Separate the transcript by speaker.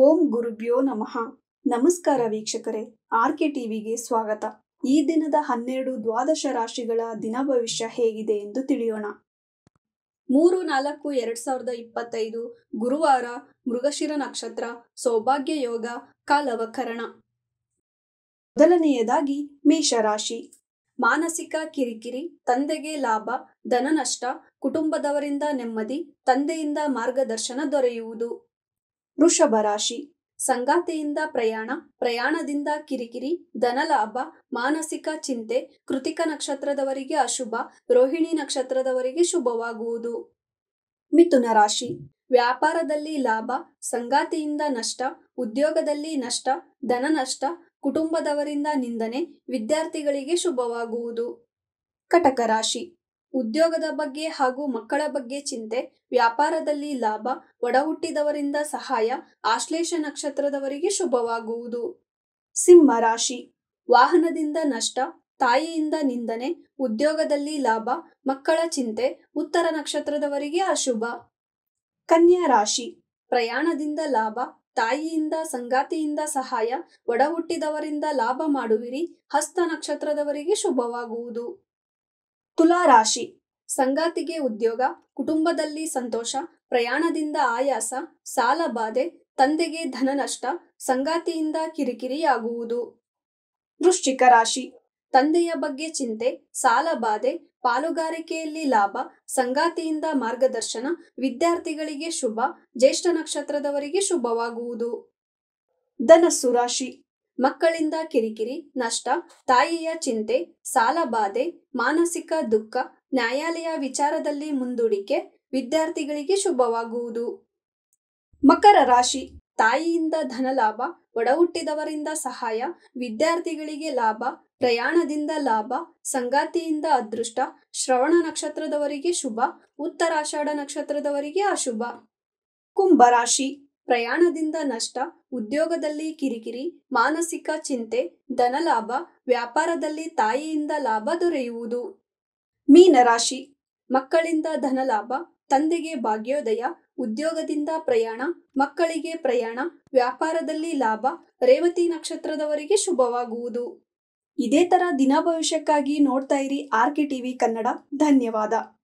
Speaker 1: ಓಂ ಗುರುಭ್ಯೋ ನಮಃ. ನಮಸ್ಕಾರ ವೀಕ್ಷಕರೇ, ಆರ್ಕೆ ಟಿವಿಗೆ ಸ್ವಾಗತ. ಈ ದಿನದ 12 ದ್ವಾದಶ ರಾಶಿಗಳ ದಿನ ಭವಿಷ್ಯ ಹೇಗಿದೆ ಎಂದು ತಿಳಿಯೋಣ. 3-4-2025 ಗುರುವಾರ, ಮೃಗಶಿರ ನಕ್ಷತ್ರ, ಸೌಭಾಗ್ಯ ಯೋಗ, ಕಾಲವಕರಣ. ಮೊದಲನೆಯದಾಗಿ ಮೇಷರಾಶಿ. ಮಾನಸಿಕ ಕಿರಿಕಿರಿ, ತಂದೆಗೆ ಲಾಭ, ಧನ ನಷ್ಟ, ಕುಟುಂಬದವರಿಂದ ನೆಮ್ಮದಿ, ತಂದೆಯಿಂದ ಮಾರ್ಗದರ್ಶನ ದೊರೆಯುವುದು. ವೃಷಭ ರಾಶಿ. ಸಂಗಾತಿಯಿಂದ ಪ್ರಯಾಣದಿಂದ ಕಿರಿಕಿರಿ, ಧನಲಾಭ, ಮಾನಸಿಕ ಚಿಂತೆ, ಕೃತಿಕ ನಕ್ಷತ್ರದವರಿಗೆ ಅಶುಭ, ರೋಹಿಣಿ ನಕ್ಷತ್ರದವರಿಗೆ ಶುಭವಾಗುವುದು. ಮಿಥುನ ರಾಶಿ. ವ್ಯಾಪಾರದಲ್ಲಿ ಲಾಭ, ಸಂಗಾತಿಯಿಂದ ನಷ್ಟ, ಉದ್ಯೋಗದಲ್ಲಿ ನಷ್ಟ, ಧನ ನಷ್ಟ, ಕುಟುಂಬದವರಿಂದ ನಿಂದನೆ, ವಿದ್ಯಾರ್ಥಿಗಳಿಗೆ ಶುಭವಾಗುವುದು. ಕಟಕ ರಾಶಿ. ಉದ್ಯೋಗದ ಬಗ್ಗೆ ಹಾಗೂ ಮಕ್ಕಳ ಬಗ್ಗೆ ಚಿಂತೆ, ವ್ಯಾಪಾರದಲ್ಲಿ ಲಾಭ, ಒಡಹುಟ್ಟಿದವರಿಂದ ಸಹಾಯ, ಆಶ್ಲೇಷ ನಕ್ಷತ್ರದವರಿಗೆ ಶುಭವಾಗುವುದು. ಸಿಂಹ ರಾಶಿ. ವಾಹನದಿಂದ ನಷ್ಟ, ತಾಯಿಯಿಂದ ನಿಂದನೆ, ಉದ್ಯೋಗದಲ್ಲಿ ಲಾಭ, ಮಕ್ಕಳ ಚಿಂತೆ, ಉತ್ತರ ನಕ್ಷತ್ರದವರಿಗೆ ಅಶುಭ. ಕನ್ಯಾ ರಾಶಿ. ಪ್ರಯಾಣದಿಂದ ಲಾಭ, ತಾಯಿಯಿಂದ ಸಂಗಾತಿಯಿಂದ ಸಹಾಯ, ಒಡಹುಟ್ಟಿದವರಿಂದ ಲಾಭ ಮಾಡುವಿರಿ, ಹಸ್ತ ನಕ್ಷತ್ರದವರಿಗೆ ಶುಭವಾಗುವುದು. ತುಲಾ ರಾಶಿ. ಸಂಗಾತಿಗೆ ಉದ್ಯೋಗ, ಕುಟುಂಬದಲ್ಲಿ ಸಂತೋಷ, ಪ್ರಯಾಣದಿಂದ ಆಯಾಸ, ಸಾಲ ಬಾಧೆ, ತಂದೆಗೆ ಧನ ನಷ್ಟ, ಸಂಗಾತಿಯಿಂದ ಕಿರಿಕಿರಿಯಾಗುವುದು. ವೃಶ್ಚಿಕ ರಾಶಿ. ತಂದೆಯ ಬಗ್ಗೆ ಚಿಂತೆ, ಸಾಲ ಬಾಧೆ, ಪಾಲುಗಾರಿಕೆಯಲ್ಲಿ ಲಾಭ, ಸಂಗಾತಿಯಿಂದ ಮಾರ್ಗದರ್ಶನ, ವಿದ್ಯಾರ್ಥಿಗಳಿಗೆ ಶುಭ, ಜ್ಯೇಷ್ಠ ನಕ್ಷತ್ರದವರಿಗೆ ಶುಭವಾಗುವುದು. ಧನಸ್ಸು ರಾಶಿ. ಮಕ್ಕಳಿಂದ ಕಿರಿಕಿರಿ, ನಷ್ಟ, ತಾಯಿಯ ಚಿಂತೆ, ಸಾಲ ಬಾಧೆ, ಮಾನಸಿಕ ದುಃಖ, ನ್ಯಾಯಾಲಯ ವಿಚಾರದಲ್ಲಿ ಮುಂದೂಡಿಕೆ, ವಿದ್ಯಾರ್ಥಿಗಳಿಗೆ ಶುಭವಾಗುವುದು. ಮಕರ ರಾಶಿ. ತಾಯಿಯಿಂದ ಧನಲಾಭ, ಒಡಹುಟ್ಟಿದವರಿಂದ ಸಹಾಯ, ವಿದ್ಯಾರ್ಥಿಗಳಿಗೆ ಲಾಭ, ಪ್ರಯಾಣದಿಂದ ಲಾಭ, ಸಂಗಾತಿಯಿಂದ ಅದೃಷ್ಟ, ಶ್ರವಣ ನಕ್ಷತ್ರದವರಿಗೆ ಶುಭ, ಉತ್ತರಾಷಾಢ ನಕ್ಷತ್ರದವರಿಗೆ ಅಶುಭ. ಕುಂಭ ರಾಶಿ. ಪ್ರಯಾಣದಿಂದ ನಷ್ಟ, ಉದ್ಯೋಗದಲ್ಲಿ ಕಿರಿಕಿರಿ, ಮಾನಸಿಕ ಚಿಂತೆ, ಧನಲಾಭ, ವ್ಯಾಪಾರದಲ್ಲಿ ತಾಯಿಯಿಂದ ಲಾಭ ದೊರೆಯುವುದು. ಮೀನ ರಾಶಿ. ಮಕ್ಕಳಿಂದ ಧನಲಾಭ, ತಂದೆಗೆ ಭಾಗ್ಯೋದಯ, ಉದ್ಯೋಗದಿಂದ ಪ್ರಯಾಣ, ಮಕ್ಕಳಿಗೆ ಪ್ರಯಾಣ, ವ್ಯಾಪಾರದಲ್ಲಿ ಲಾಭ, ರೇವತಿ ನಕ್ಷತ್ರದವರಿಗೆ ಶುಭವಾಗುವುದು. ಇದೇ ತರ ದಿನ ಭವಿಷ್ಯಕ್ಕಾಗಿ ನೋಡ್ತಾ ಇರಿ ಆರ್ಕೆ ಟಿವಿ ಕನ್ನಡ. ಧನ್ಯವಾದ.